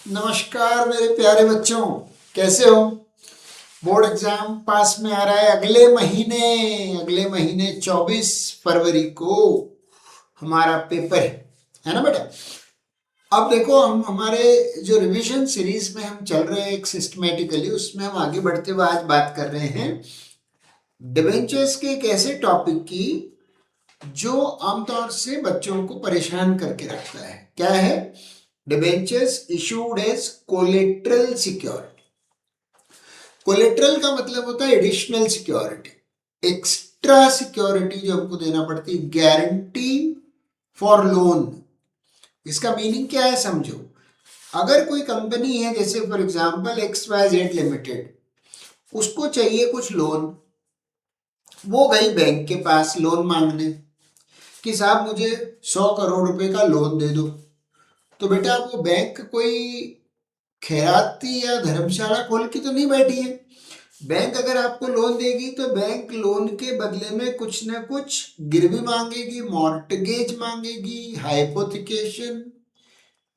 नमस्कार मेरे प्यारे बच्चों, कैसे हो। बोर्ड एग्जाम पास में आ रहा है। अगले महीने 24 फरवरी को हमारा पेपर है ना बेटा। अब देखो, हम हमारे जो रिवीजन सीरीज में हम चल रहे हैं एक सिस्टमेटिकली, उसमें हम आगे बढ़ते हुए आज बात कर रहे हैं डिबेंचर्स के एक ऐसे टॉपिक की जो आमतौर से बच्चों को परेशान करके रखता है। क्या है? Debentures issued as collateral security. Collateral का मतलब होता है एडिशनल सिक्योरिटी, एक्स्ट्रा सिक्योरिटी जो हमको देना पड़ती है, गारंटी फॉर लोन। इसका मीनिंग क्या है समझो। अगर कोई कंपनी है, जैसे फॉर एग्जांपल XYZ लिमिटेड, उसको चाहिए कुछ लोन, वो गई बैंक के पास लोन मांगने कि साहब मुझे 100 करोड़ रुपए का लोन दे दो। तो बेटा वो बैंक कोई खैराती या धर्मशाला खोल के तो नहीं बैठी है। बैंक अगर आपको लोन देगी तो बैंक लोन के बदले में कुछ ना कुछ गिरवी मांगेगी, मॉर्टगेज मांगेगी, हाइपोथिकेशन,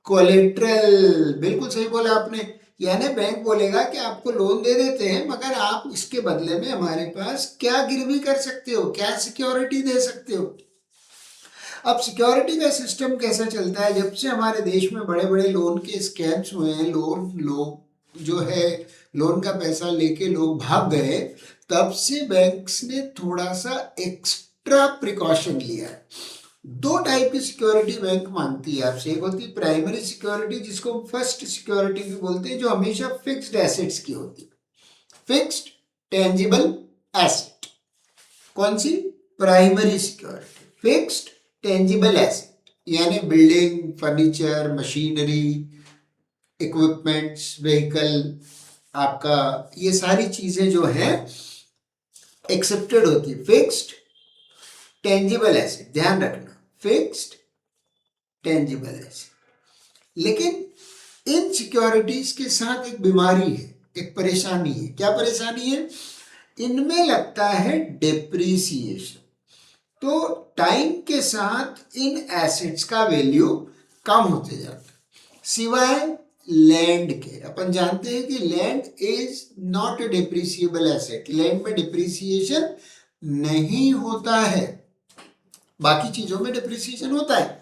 कोलेट्रल। बिल्कुल सही बोला आपने। यानी बैंक बोलेगा कि आपको लोन दे देते हैं, मगर आप इसके बदले में हमारे पास क्या गिरवी कर सकते हो, क्या सिक्योरिटी दे सकते हो। अब सिक्योरिटी का सिस्टम कैसा चलता है, जब से हमारे देश में बड़े बड़े लोन के स्कैम्स हुए हैं, लोग जो है लोन का पैसा लेके लोग भाग गए, तब से बैंक्स ने थोड़ा सा एक्स्ट्रा प्रिकॉशन लिया है। दो टाइप की सिक्योरिटी बैंक मांगती है आपसे। एक होती है प्राइमरी सिक्योरिटी, जिसको फर्स्ट सिक्योरिटी भी बोलते हैं, जो हमेशा फिक्स्ड एसेट्स की होती है, फिक्स्ड टेंजिबल एसेट। कौन सी? Primary security, fixed tangible asset, यानी building, furniture, machinery, equipments, vehicle, आपका ये सारी चीजें जो है एक्सेप्टेड होती है। फिक्स्ड टेंजिबल एसेट, ध्यान रखना, फिक्स्ड टेंजिबल एसेट। लेकिन इन सिक्योरिटीज के साथ एक बीमारी है, एक परेशानी है। क्या परेशानी है? इनमें लगता है डेप्रीसिएशन। तो टाइम के साथ इन एसेट्स का वैल्यू कम होते जाता है, सिवाय लैंड के। अपन जानते हैं कि land is not a depreciable asset, land में डिप्रिसिएशन नहीं होता है, बाकी चीजों में डिप्रिसिएशन होता है।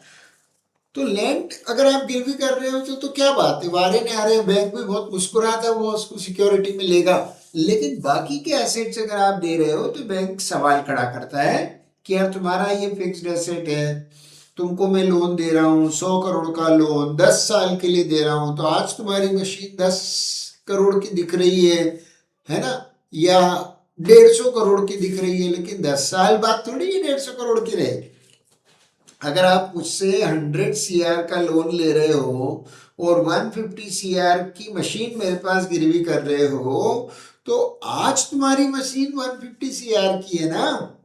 तो लैंड अगर आप गिरवी कर रहे हो तो क्या बात है, वारे ने आ रहे हैं, बैंक भी बहुत मुस्कुराता है, वो उसको सिक्योरिटी में लेगा। लेकिन बाकी के एसेट्स अगर आप दे रहे हो तो बैंक सवाल खड़ा करता है कि यार तुम्हारा ये फिक्स्ड एसेट है, तुमको मैं लोन दे रहा हूँ 100 करोड़ का लोन, 10 साल के लिए दे रहा हूँ, तो आज तुम्हारी मशीन 10 करोड़ की दिख रही है ना, या 150 करोड़ की दिख रही है, लेकिन 10 साल बाद थोड़ी ये 150 करोड़ की रहेगी। अगर आप मुझसे 100 CR का लोन ले रहे हो और 150 CR की मशीन मेरे पास गिरवी कर रहे हो, तो आज तुम्हारी मशीन 150 CR की है ना,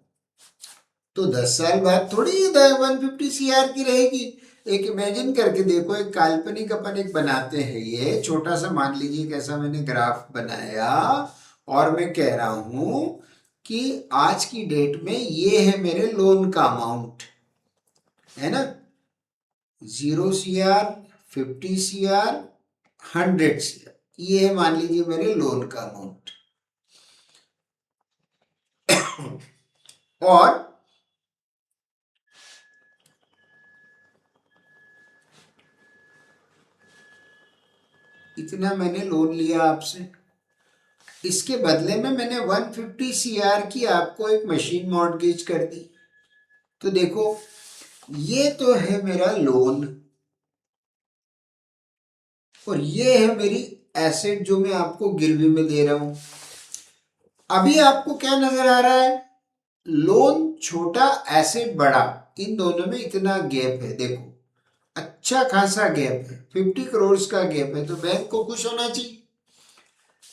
तो 10 साल बाद थोड़ी 150 CR की रहेगी। एक इमेजिन करके देखो, एक काल्पनिक अपन एक बनाते हैं, ये छोटा सा मान लीजिए कैसा मैंने ग्राफ बनाया, और मैं कह रहा हूं कि आज की डेट में ये है मेरे लोन का अमाउंट, है ना, 0 CR, 50 CR, 100 CR, ये है मान लीजिए मेरे लोन का अमाउंट। और इतना मैंने लोन लिया आपसे, इसके बदले में मैंने 150 CR की आपको एक मशीन मॉर्टगेज कर दी। तो देखो, ये तो है मेरा लोन और ये है मेरी एसेट जो मैं आपको गिरवी में दे रहा हूं। अभी आपको क्या नजर आ रहा है? लोन छोटा, एसेट बड़ा, इन दोनों में इतना गैप है। देखो, अच्छा खासा गैप है, 50 करोड़ का गैप है, तो बैंक को खुश होना चाहिए।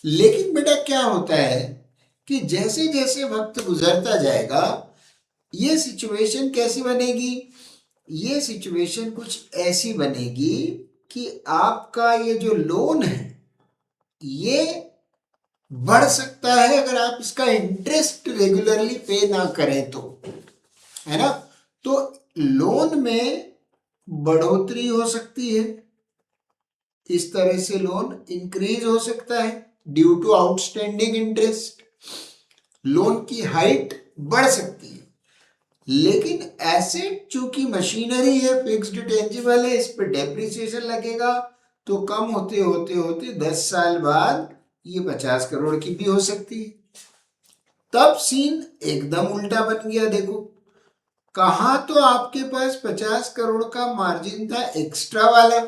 लेकिन बेटा क्या होता है कि जैसे जैसे वक्त गुजरता जाएगा, ये सिचुएशन कैसी बनेगी? ये सिचुएशन कुछ ऐसी बनेगी कि आपका ये जो लोन है ये बढ़ सकता है अगर आप इसका इंटरेस्ट रेगुलरली पे ना करें तो, है ना। तो लोन में बढ़ोतरी हो सकती है, इस तरह से लोन इंक्रीज हो सकता है due to outstanding interest, loan की हाइट बढ़ सकती है। लेकिन एसेट चूंकि मशीनरी है, फिक्स्ड टेंजिबल है, इस पर डेप्रिसिएशन लगेगा, तो कम होते होते होते 10 साल बाद ये 50 करोड़ की भी हो सकती है। तब सीन एकदम उल्टा बन गया। देखो कहाँ तो आपके पास 50 करोड़ का मार्जिन था एक्स्ट्रा वाला,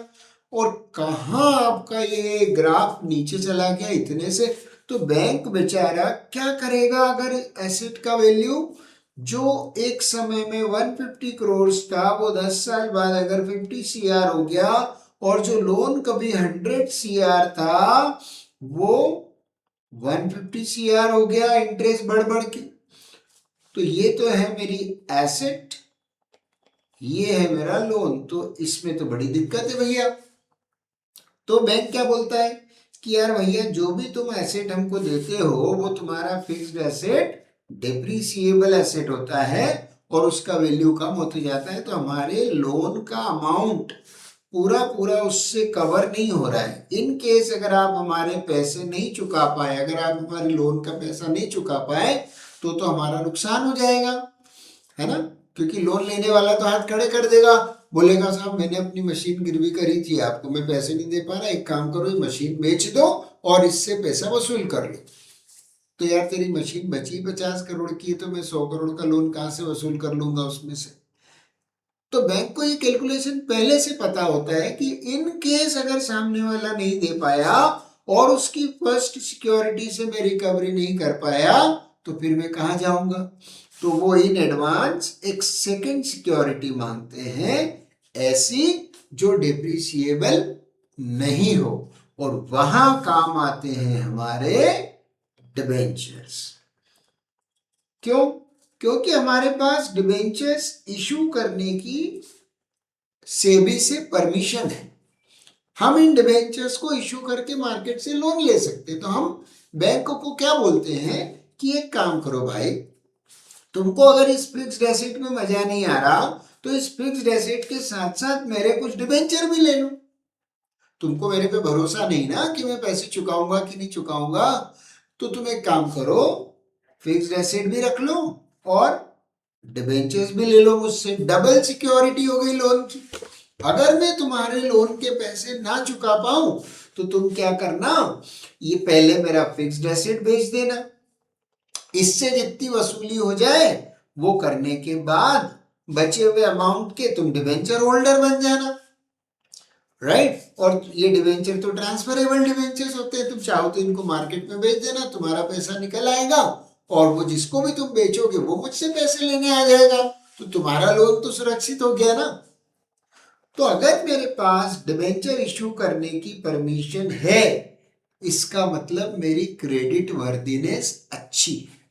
और कहाँ आपका ये ग्राफ नीचे चला गया इतने से। तो बैंक बेचारा क्या करेगा अगर एसेट का वैल्यू जो एक समय में 150 करोड़ था वो 10 साल बाद अगर 50 CR हो गया, और जो लोन कभी 100 CR था वो 150 CR हो गया इंटरेस्ट बढ़ बढ़ के। तो ये तो है मेरी एसेट, ये है मेरा लोन, तो इसमें तो बड़ी दिक्कत है भैया। तो बैंक क्या बोलता है कि यार भैया जो भी तुम एसेट हमको देते हो वो तुम्हारा फिक्स्ड एसेट डेप्रिसिएबल एसेट होता है और उसका वैल्यू कम होते जाता है, तो हमारे लोन का अमाउंट पूरा पूरा उससे कवर नहीं हो रहा है। इन केस अगर आप हमारे पैसे नहीं चुका पाए, अगर आप हमारे लोन का पैसा नहीं चुका पाए, तो हमारा नुकसान हो जाएगा, है ना। क्योंकि लोन लेने वाला तो हाथ खड़े कर देगा, बोलेगा साहब मैंने अपनी मशीन गिरवी करी थी, आपको मैं पैसे नहीं दे पा रहा, एक काम करो ये मशीन बेच दो और इससे पैसा वसूल कर लो। तो यार तेरी मशीन बची 50 करोड़ की, तो मैं 100 करोड़ का लोन कहाँ से वसूल कर लूंगा उसमें से। तो बैंक को ये कैलकुलेशन पहले से पता होता है कि इन केस अगर सामने वाला नहीं दे पाया और उसकी फर्स्ट सिक्योरिटी से मैं रिकवरी नहीं कर पाया, तो फिर मैं कहाँ जाऊंगा। तो वो इन एडवांस एक सेकंड सिक्योरिटी मांगते हैं, ऐसी जो डेप्रिसिएबल नहीं हो, और वहां काम आते हैं हमारे डिबेंचर्स। क्यों? क्योंकि हमारे पास डिबेंचर्स इशू करने की सेबी से परमिशन है, हम इन डिबेंचर्स को इशू करके मार्केट से लोन ले सकते हैं। तो हम बैंक को क्या बोलते हैं कि एक काम करो भाई, तुमको अगर इस फिक्स्ड एसेट में मजा नहीं आ रहा तो इस फिक्स्ड एसेट के साथ साथ मेरे कुछ डिबेंचर भी ले लो। तुमको मेरे पे भरोसा नहीं ना कि मैं पैसे चुकाऊंगा कि नहीं चुकाऊंगा, तो तुम एक काम करो, फिक्स्ड एसेट भी रख लो और डिबेंचर्स भी ले लो मुझसे, डबल सिक्योरिटी हो गई लोन की। अगर मैं तुम्हारे लोन के पैसे ना चुका पाऊं तो तुम क्या करना, ये पहले मेरा फिक्स्ड एसेट बेच देना, इससे जितनी वसूली हो जाए वो करने के बाद बचे हुए अमाउंट के तुम डिबेंचर होल्डर बन जाना, राइट। और ये डिबेंचर तो ट्रांसफरेबल डिबेंचर्स होते हैं, तुम चाहो तो इनको मार्केट में बेच देना, तुम्हारा पैसा निकल आएगा और वो जिसको भी तुम बेचोगे वो मुझसे पैसे लेने आ जाएगा, तो तुम्हारा लोन तो सुरक्षित हो गया ना। तो अगर मेरे पास डिबेंचर इशू करने की परमिशन है, इसका मतलब मेरी क्रेडिट वर्दीनेस अच्छी है,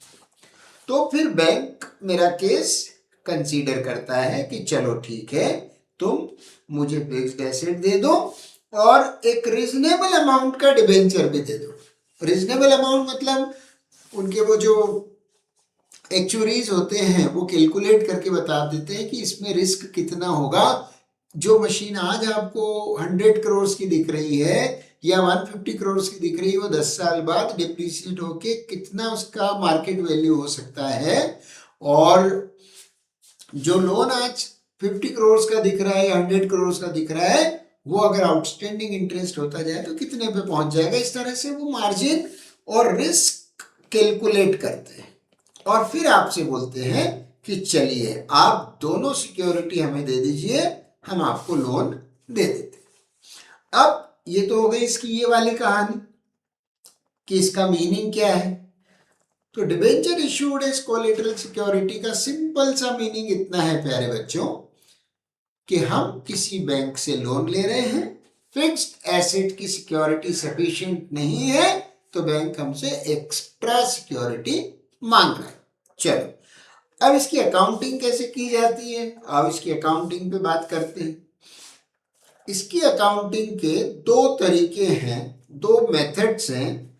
तो फिर बैंक मेरा केस कंसीडर करता है कि चलो ठीक है, तुम मुझे फिक्स्ड एसेट दे दो और एक रीजनेबल अमाउंट का डिबेंचर भी दे दो। रीजनेबल अमाउंट मतलब उनके वो जो एक्चुअरीज होते हैं वो कैलकुलेट करके बता देते हैं कि इसमें रिस्क कितना होगा। जो मशीन आज आपको 100 करोड़ की दिख रही है या 150 करोड़ की दिख रही है, वो 10 साल बाद डिप्रिशिएट होके कितना उसका मार्केट वैल्यू हो सकता है, और जो लोन आज 50 करोड़ का दिख रहा है या 100 करोड़ का दिख रहा है, वो अगर आउटस्टैंडिंग इंटरेस्ट होता जाए तो कितने पे पहुंच जाएगा। इस तरह से वो मार्जिन और रिस्क कैलकुलेट करते हैं और फिर आपसे बोलते हैं कि चलिए आप दोनों सिक्योरिटी हमें दे दीजिए, हम आपको लोन दे देते। अब ये तो हो गई इसकी ये वाली कहानी कि इसका मीनिंग क्या है। तो debenture issued as collateral security का सिंपल सा मीनिंग इतना है प्यारे बच्चों, कि हम किसी बैंक से लोन ले रहे हैं, फिक्स्ड एसेट की सिक्योरिटी सफिशिएंट नहीं है तो बैंक हमसे एक्स्ट्रा सिक्योरिटी मांग रहा है। चलो अब इसकी अकाउंटिंग कैसे की जाती है, अब इसकी अकाउंटिंग पे बात करते हैं। इसकी अकाउंटिंग के दो तरीके हैं, दो मेथड्स हैं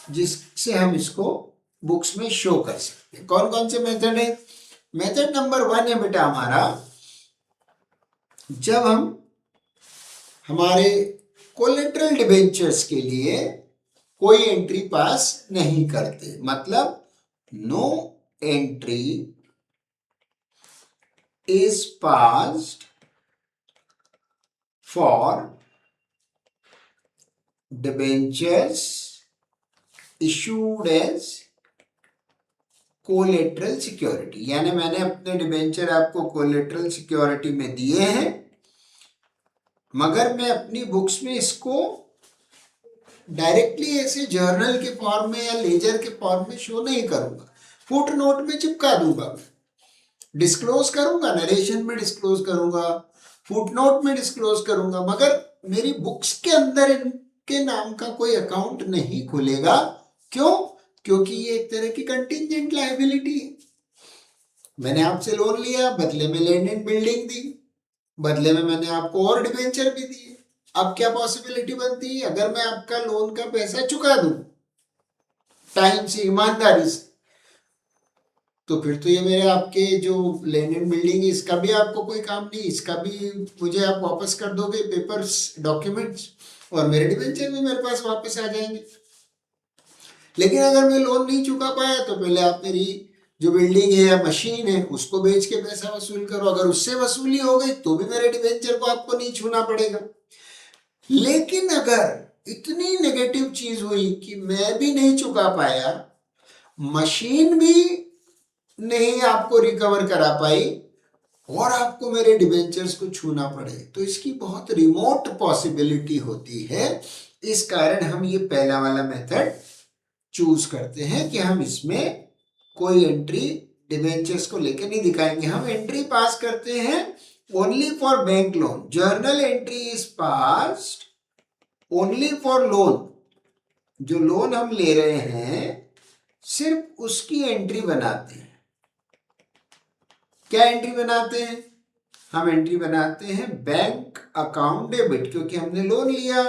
जिससे हम इसको बुक्स में शो कर सकते हैं। कौन कौन से मेथड है? मेथड नंबर 1 है बेटा हमारा, जब हम हमारे कोलेटरल डिबेंचर्स के लिए कोई एंट्री पास नहीं करते, मतलब no entry is passed for debentures issued as collateral security. यानी मैंने अपने डिबेंचर आपको कोलेटरल सिक्योरिटी में दिए हैं, मगर मैं अपनी बुक्स में इसको डायरेक्टली ऐसे जर्नल के फॉर्म में या लेजर के फॉर्म में शो नहीं करूंगा, फुट नोट में चिपका दूंगा, डिस्क्लोज करूंगा, नरेशन में डिस्क्लोज करूंगा, फुट नोट में डिस्क्लोज करूंगा, मगर मेरी बुक्स के अंदर इनके नाम का कोई अकाउंट नहीं खुलेगा। क्यों? क्योंकि ये एक तरह की कंटिंजेंट लायबिलिटी है। मैंने आपसे लोन लिया, बदले में लैंड एंड बिल्डिंग दी, बदले में मैंने आपको और डिबेंचर भी दिए। अब क्या पॉसिबिलिटी बनती है, अगर मैं आपका लोन का पैसा चुका दूं टाइम से, ईमानदारी से, तो फिर तो ये मेरे आपके जो लैंड एंड बिल्डिंग है इसका भी आपको कोई काम नहीं, इसका भी मुझे आप वापस कर दोगे पेपर्स, डॉक्यूमेंट्स, और मेरे डिबेंचर भी मेरे पास वापस आ जाएंगे। लेकिन अगर मैं लोन नहीं चुका पाया तो पहले आप मेरी जो बिल्डिंग है या मशीन है उसको बेच के पैसा वसूल करो, अगर उससे वसूली हो गई तो भी मेरे डिबेंचर को आपको नहीं छूना पड़ेगा। लेकिन अगर इतनी नेगेटिव चीज हुई कि मैं भी नहीं चुका पाया, मशीन भी नहीं आपको रिकवर करा पाई, और आपको मेरे डिबेंचर्स को छूना पड़े, तो इसकी बहुत रिमोट पॉसिबिलिटी होती है। इस कारण हम ये पहला वाला मेथड चूज करते हैं कि हम इसमें कोई एंट्री डिबेंचर्स को लेकर नहीं दिखाएंगे। हम एंट्री पास करते हैं only for bank loan. Journal entry is passed only for loan. जो लोन हम ले रहे हैं सिर्फ उसकी एंट्री बनाते हैं। क्या एंट्री बनाते हैं? हम एंट्री बनाते हैं बैंक अकाउंट डेबिट, क्योंकि हमने लोन लिया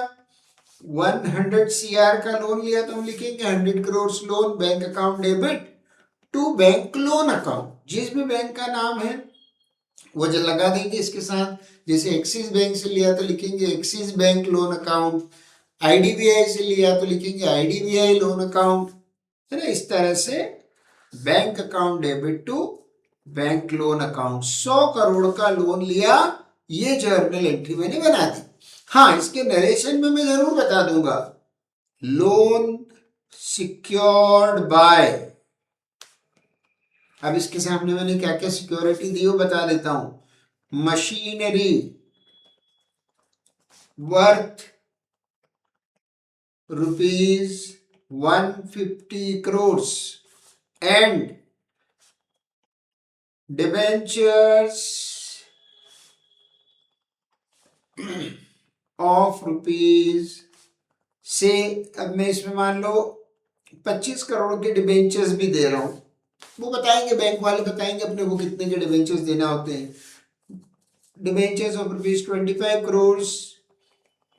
100 CR का लोन लिया, तो हम लिखेंगे 100 crore loan bank account debit to bank loan account. जिस भी बैंक का नाम है वो जो लगा देंगे इसके साथ। जैसे एक्सिस बैंक से लिया तो लिखेंगे axis bank loan account, IDBI से लिया तो लिखेंगे IDBI लोन अकाउंट, है ना। इस तरह से bank account debit to bank loan account. 100 crore का लोन लिया, ये जर्नल एंट्री मैंने बना दी। हाँ, इसके नरेशन में मैं जरूर बता दूंगा, लोन सिक्योर्ड बाय। अब इसके सामने मैंने क्या क्या सिक्योरिटी दी वो बता देता हूं। Machinery worth ₹150 crore and debentures of rupees से, अब मैं इसमें मान लो 25 करोड़ के डिबेंचर्स भी दे रहा हूं। वो बताएंगे, बैंक वाले बताएंगे अपने को कितने के डिबेंचर्स देना होते हैं। Debentures of ₹25 crore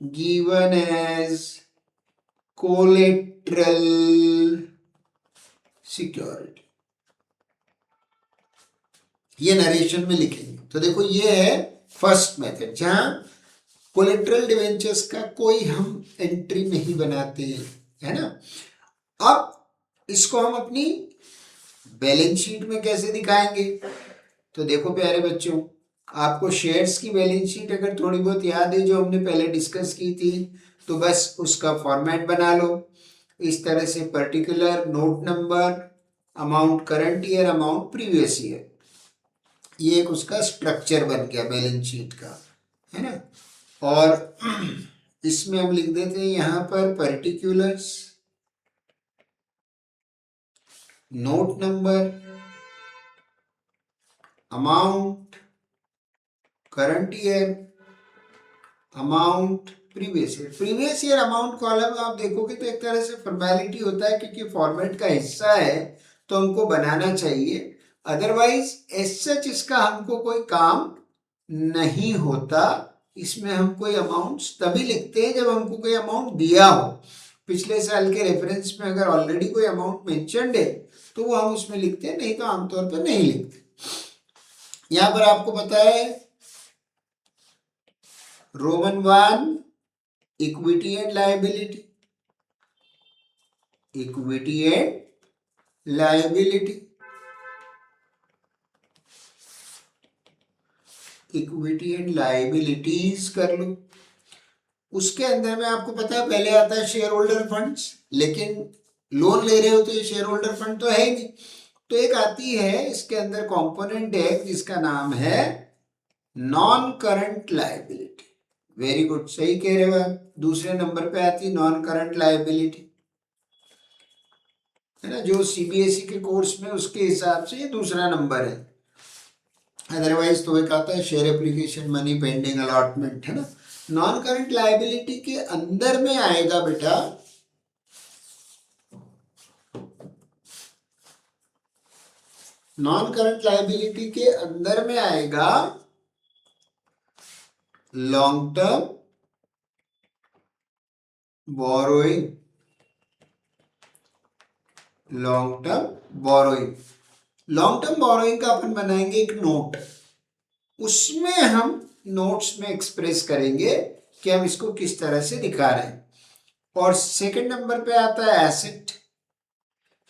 given as collateral security. ये नरेशन में लिखेंगे। तो देखो ये है फर्स्ट मेथड, जहां कोलेट्रल डिबेंचर्स का कोई हम एंट्री नहीं बनाते, है ना। अब इसको हम अपनी बैलेंस शीट में कैसे दिखाएंगे? तो देखो प्यारे बच्चों, आपको शेयर्स की बैलेंस शीट अगर थोड़ी बहुत याद है जो हमने पहले डिस्कस की थी, तो बस उसका फॉर्मेट बना लो इस तरह से। Particular, note number, amount current year, amount previous year, ये एक उसका स्ट्रक्चर बन गया बैलेंस शीट का, है ना। और इसमें हम लिख देते हैं यहां पर particulars, note number, amount current year, amount previous year. Previous year amount column आप देखोगे तो एक तरह से फॉर्मेलिटी होता है, क्योंकि फॉर्मेट का हिस्सा है तो हमको बनाना चाहिए। अदरवाइज एज सच इसका हमको कोई काम नहीं होता। इसमें हम कोई अमाउंट्स तभी लिखते हैं जब हमको कोई अमाउंट दिया हो। पिछले साल के रेफरेंस में अगर ऑलरेडी कोई अमाउंट मेंशन्ड है तो वो हम उसमें लिखते हैं, नहीं तो आमतौर पर नहीं लिखते। यहां पर आपको पता है Roman 1 equity and liability, equity and liability, equity and liabilities कर लो। उसके अंदर में आपको पता है पहले आता है शेयर होल्डर फंड्स, लेकिन लोन ले रहे हो तो ये शेयर होल्डर फंड तो है ही नहीं। तो एक आती है इसके अंदर कंपोनेंट है जिसका नाम है non current liability. Very good, सही कह रहे हो आप। दूसरे नंबर पे आती है नॉन करंट लायबिलिटी, है ना, जो सीबीएसई के कोर्स में उसके हिसाब से ये दूसरा नंबर है। अदरवाइज तो एक आता है share application money pending allotment, है ना। नॉन करंट लायबिलिटी के अंदर में आएगा बेटा नॉन करंट लायबिलिटी के अंदर में आएगा long term borrowing, long term borrowing. Long term borrowing का अपन बनाएंगे एक नोट, उसमें हम नोट्स में एक्सप्रेस करेंगे कि हम इसको किस तरह से दिखा रहे हैं। और सेकंड नंबर पे आता है एसेट।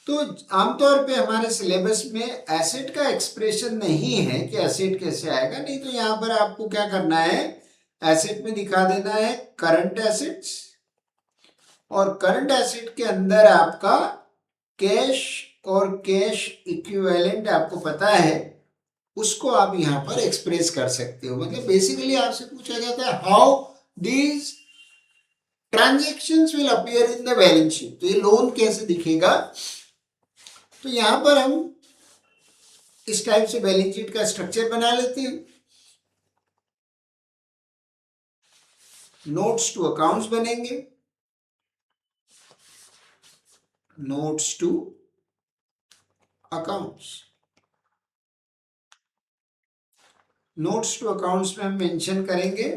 तो आमतौर पे हमारे सिलेबस में एसेट का एक्सप्रेशन नहीं है कि एसेट कैसे आएगा, नहीं तो यहाँ पर आपको क्या करना है, एसेट में दिखा देना है करंट एसेट्स, और करंट एसेट के अंदर आपका कैश और कैश इक्विवेलेंट आपको पता है, उसको आप यहाँ पर एक्सप्रेस कर सकते हो। मतलब बेसिकली आपसे पूछा जाता है how these transactions will appear in the balance sheet, तो ये लोन कैसे दिखेगा। तो यहां पर हम इस टाइप से बैलेंस शीट का स्ट्रक्चर बना लेते हैं। नोट्स टू अकाउंट्स बनेंगे, notes to accounts. Notes to accounts में हम मेंशन करेंगे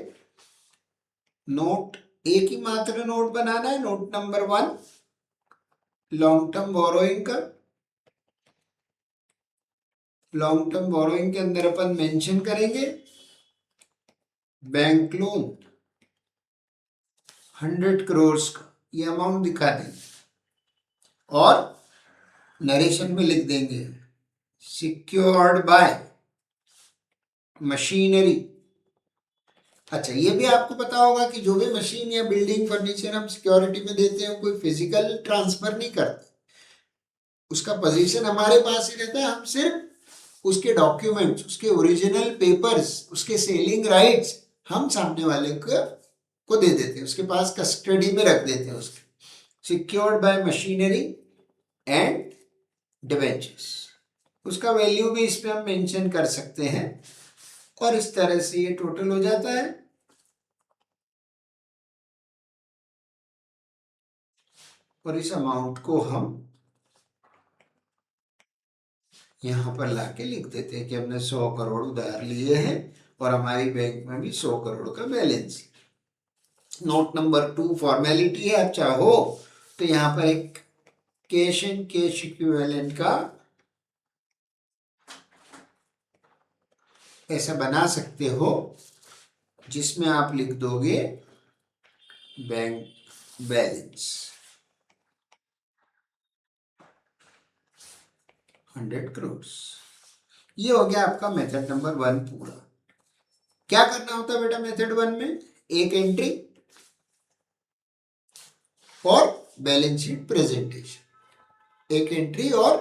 नोट, एक ही मात्र नोट बनाना है, note number 1 long term borrowing का। लॉन्ग टर्म बोरोइंग के अंदर अपन मेंशन करेंगे बैंक लोन 100 करोड़ का, ये अमाउंट दिखा देंगे और नरेशन में लिख देंगे सिक्योर्ड बाय मशीनरी। अच्छा, ये भी आपको पता होगा कि जो भी मशीन या बिल्डिंग फर्नीचर हम सिक्योरिटी में देते हैं कोई फिजिकल ट्रांसफर नहीं करते, उसका पोजीशन हमारे पास ही रहता है। हम सिर्फ उसके डॉक्यूमेंट्स, उसके ओरिजिनल पेपर्स, उसके सेलिंग राइट्स हम सामने वाले को दे देते हैं, उसके पास कस्टडी में रख देते हैं उसके। Secured by machinery and debentures, उसका वैल्यू भी इसमें हम मेंशन कर सकते हैं। और इस तरह से ये टोटल हो जाता है। और इस अमाउंट को हम यहां पर लाके लिख देते हैं कि हमने 100 करोड़ उधार लिए हैं और हमारी बैंक में भी 100 करोड़ का बैलेंस। नोट नंबर 2 फॉर्मेलिटी है, आप चाहो तो यहां पर एक कैश एंड कैश इक्विवेलेंट का ऐसा बना सकते हो जिसमें आप लिख दोगे बैंक बैलेंस 100 करोड़। ये हो गया आपका मेथड नंबर 1 पूरा। क्या करना होता है बेटा मेथड 1 में, एक एंट्री और बैलेंस शीट प्रेजेंटेशन, एक एंट्री और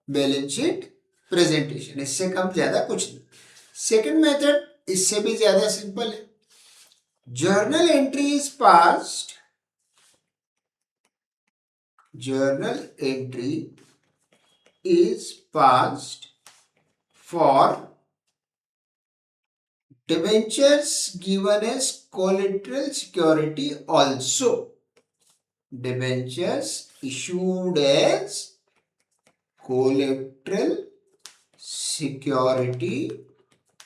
बैलेंस शीट प्रेजेंटेशन, इससे कम ज्यादा कुछ नहीं। सेकंड मेथड इससे भी ज्यादा सिंपल है। Journal entry is passed, journal entry is passed for debentures given as collateral security also, debentures issued as collateral security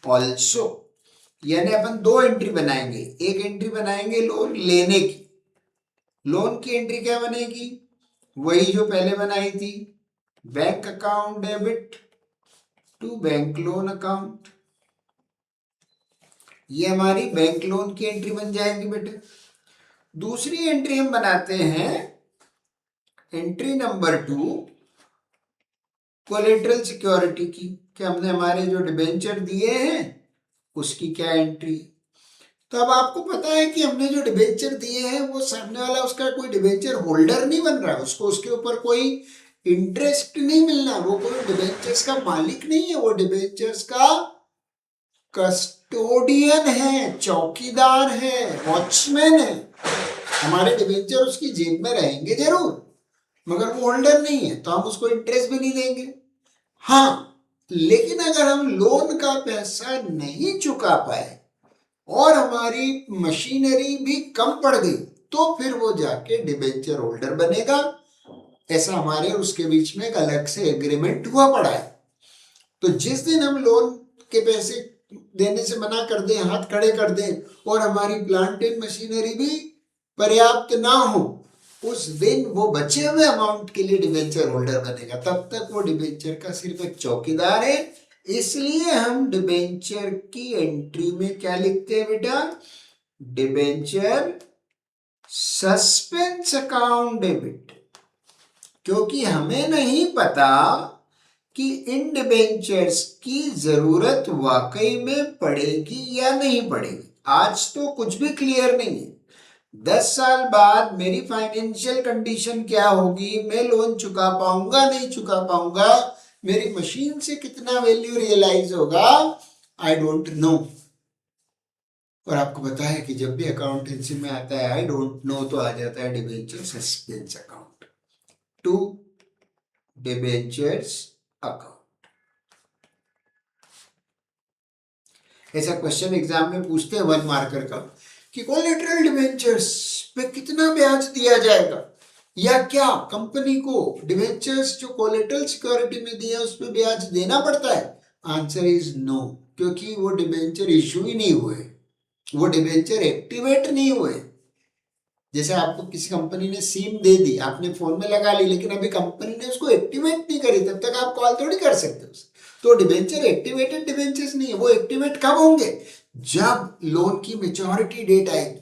also। यानी अपन दो एंट्री बनाएंगे, एक एंट्री बनाएंगे लोन लेने की, लोन की एंट्री क्या बनेगी, वही जो पहले बनाई थी, bank account debit to bank loan account, ये हमारी बैंक लोन की एंट्री बन जाएगी बेटे। दूसरी एंट्री हम बनाते हैं एंट्री नंबर 2 कोलेटरल सिक्योरिटी की, कि हमने हमारे जो डिबेंचर दिए हैं उसकी क्या एंट्री। तो अब आपको पता है कि हमने जो डिबेंचर दिए हैं वो सामने वाला उसका कोई डिबेंचर होल्डर नहीं बन रहा, उसको उसके ऊपर कोई इंटरेस्ट नहीं मिलना, वो कोई डिबेंचर्स का मालिक नहीं है, वो डिबेंचर्स का कस्टोडियन है, चौकीदार है, वॉचमैन है। हमारे डिबेंचर उसकी जेब में रहेंगे जरूर, मगर वो होल्डर नहीं है, तो हम उसको इंटरेस्ट भी नहीं देंगे। हाँ, लेकिन अगर हम लोन का पैसा नहीं चुका पाए और हमारी मशीनरी भी कम पड़ गई, तो फिर वो जाके डिबेंचर होल्डर बनेगा। ऐसा हमारे उसके बीच में एक अलग से एग्रीमेंट हुआ पड़ा है। तो जिस दिन हम लोन के पैसे देने से मना कर दें, हाथ खड़े कर दें, और हमारी प्लांट एंड मशीनरी भी पर्याप्त ना हो, उस दिन वो बचे हुए अमाउंट के लिए डिबेंचर होल्डर बनेगा। तब तक वो डिबेंचर का सिर्फ एक चौकीदार है। इसलिए हम डिबेंचर की एंट्री में क्या लिखते हैं बेटा? Debenture suspense account debit. क्योंकि हमें नहीं पता कि इन डिबेंचर्स की जरूरत वाकई में पड़ेगी या नहीं पड़ेगी। आज तो कुछ भी क्लियर नहीं है। 10 साल बाद मेरी फाइनेंशियल कंडीशन क्या होगी, मैं लोन चुका पाऊंगा नहीं चुका पाऊंगा, मेरी मशीन से कितना वैल्यू रियलाइज होगा, आई डोंट नो। और आपको पता है कि जब भी अकाउंटेंसी में आता है आई डोंट नो, तो आ जाता है debenture suspense account to debentures account. ऐसा क्वेश्चन एग्जाम में पूछते हैं 1 मार्कर का कि कोलेटरल डिबेंचर्स पे कितना ब्याज दिया जाएगा, या क्या कंपनी को डिबेंचर्स जो कोलेटरल सिक्योरिटी में दिया उस पर ब्याज देना पड़ता है? आंसर इज नो, क्योंकि वो डिबेंचर इश्यू ही नहीं हुए, वो डिबेंचर एक्टिवेट नहीं हुए। जैसे आपको किसी कंपनी ने सिम दे दी, आपने फोन में लगा ली, लेकिन अभी कंपनी ने उसको एक्टिवेट नहीं करी, तब तक आप कॉल थोड़ी कर सकते हो। तो डिबेंचर एक्टिवेटेड डिबेंचर्स नहीं है। वो एक्टिवेट कब होंगे? जब लोन की मैच्योरिटी डेट आएगी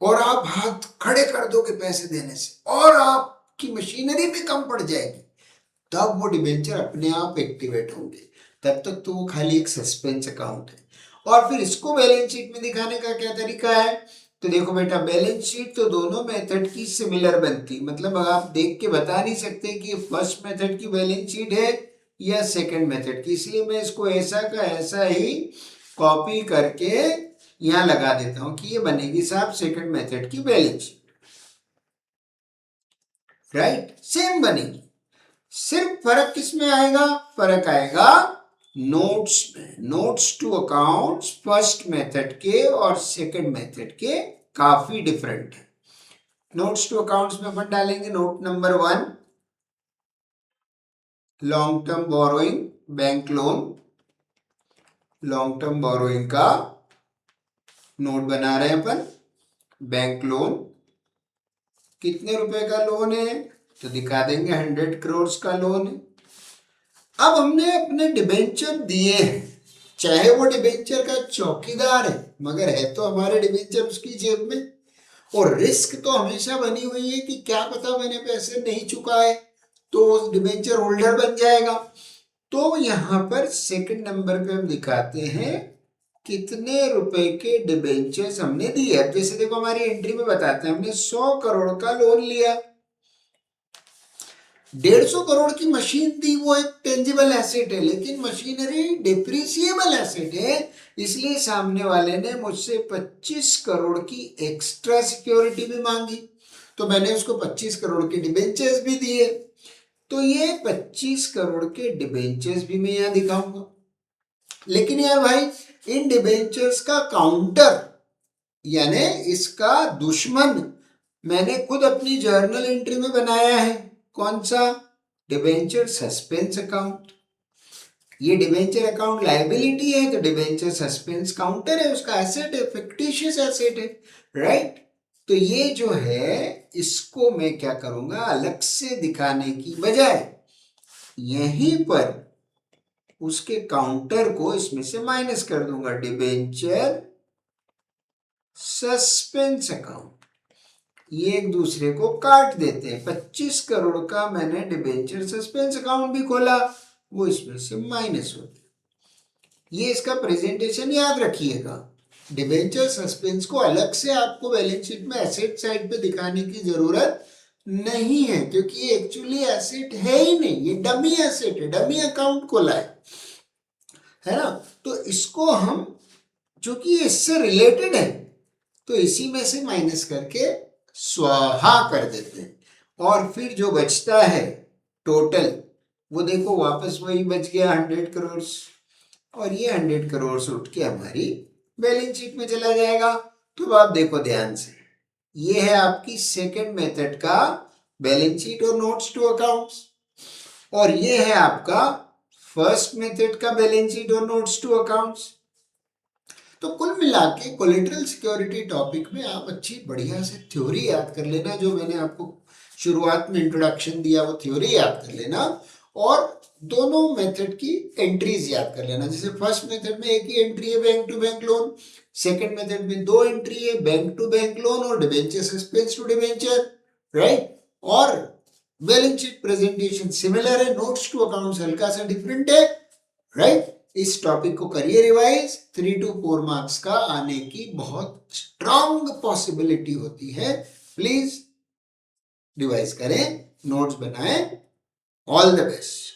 और आप हाथ खड़े कर दोगे पैसे देने से, और आपकी मशीनरी भी कम पड़ जाएगी, तब वो डिबेंचर अपने आप एक्टिवेट होंगे। तब तक तो वो खाली एक सस्पेंस अकाउंट है। और फिर इसको बैलेंस शीट में दिखाने का क्या तरीका है? तो देखो बेटा, बैलेंस शीट तो दोनों मेथड की सिमिलर बनती, मतलब आप देख के बता नहीं सकते कि फर्स्ट मेथड की बैलेंस शीट है या सेकंड मेथड की, इसलिए मैं इसको ऐसा का ऐसा ही कॉपी करके यहां लगा देता हूं कि ये बनेगी साहब सेकंड मेथड की बैलेंस शीट। राइट, सेम बनेगी। सिर्फ फर्क किसमें आएगा? फर्क आएगा नोट्स में। Notes to accounts first method के और सेकंड मेथड के काफी डिफरेंट है। नोट्स टू अकाउंट्स में अपन डालेंगे note number 1, long term borrowing, bank loan, long term borrowing का नोट बना रहे हैं अपन। बैंक लोन कितने रुपए का लोन है? तो दिखा देंगे 100 करोड़ का लोन है। अब हमने अपने डिबेंचर दिए हैं, चाहे वो डिबेंचर का चौकीदार है, मगर है तो हमारे डिबेंचर उसकी जेब में, और रिस्क तो हमेशा बनी हुई है कि क्या पता मैंने पैसे नहीं चुकाए तो डिबेंचर होल्डर बन जाएगा। तो यहां पर सेकंड नंबर पे हम दिखाते हैं कितने रुपए के डिबेंचर्स हमने दिए। अब जैसे देखो हमारी एंट्री में बताते हैं हमने 100 करोड़ का लोन लिया, 150 करोड़ की मशीन दी, वो एक टेंजिबल एसेट है, लेकिन मशीनरी डिप्रिसिएबल एसेट है, इसलिए सामने वाले ने मुझसे 25 करोड़ की एक्स्ट्रा सिक्योरिटी भी मांगी, तो मैंने उसको 25 करोड़ के डिबेंचर्स भी दिए। तो ये 25 करोड़ के डिबेंचर्स भी मैं यहां दिखाऊंगा। लेकिन यार भाई, इन डिबेंचर्स का काउंटर यानी इसका दुश्मन मैंने खुद अपनी जर्नल एंट्री में बनाया है। कौन सा? Debenture suspense account. ये डिबेंचर अकाउंट लायबिलिटी है, तो डिबेंचर सस्पेंस काउंटर है, उसका एसेट है, फिक्टिशियस एसेट है। राइट, तो ये जो है इसको मैं क्या करूंगा, अलग से दिखाने की बजाय यहीं पर उसके काउंटर को इसमें से माइनस कर दूंगा, डिबेंचर सस्पेंस अकाउंट। ये एक दूसरे को काट देते हैं। 25 करोड़ का मैंने डिबेंचर सस्पेंस अकाउंट भी खोला, वो इसमें से माइनस हो गया। ये इसका प्रेजेंटेशन याद रखिएगा। डिबेंचर सस्पेंस को अलग से आपको बैलेंस शीट में एसेट साइड पे दिखाने की जरूरत नहीं है, क्योंकि ये एक्चुअली एसेट है ही नहीं, ये डमी एसेट है, डमी अकाउंट खोला है ना। तो इसको हम, चूंकि ये इससे रिलेटेड है, तो इसी में से माइनस करके स्वाहा कर देते हैं, और फिर जो बचता है टोटल, वो देखो वापस वही बच गया 100 करोड़, और ये 100 करोड़ उठ के हमारी बैलेंस शीट में चला जाएगा। तो आप देखो ध्यान से, ये है आपकी सेकंड मेथड का बैलेंस शीट और नोट्स टू अकाउंट्स, और ये है आपका फर्स्ट मेथड का बैलेंस शीट और नोट्स टू अकाउंट्स। तो कुल मिला के कोलेटरल सिक्योरिटी टॉपिक में आप अच्छी बढ़िया से थ्योरी याद कर लेना, जो मैंने आपको शुरुआत में इंट्रोडक्शन दिया वो थ्योरी याद कर लेना, और दोनों मेथड की एंट्रीज याद कर लेना। जैसे फर्स्ट मेथड में एक ही एंट्री है bank to bank loan, second method में दो एंट्री है बैंक टू बैंक लोन और debenture suspense to debenture, right. और बैलेंस शीट प्रेजेंटेशन सिमिलर है, नोट्स टू अकाउंट्स हल्का सा डिफरेंट है, राइट। इस टॉपिक को करिए रिवाइज, 3 to 4 मार्क्स का आने की बहुत स्ट्रांग पॉसिबिलिटी होती है। प्लीज रिवाइज करें, नोट्स बनाएं। All the best.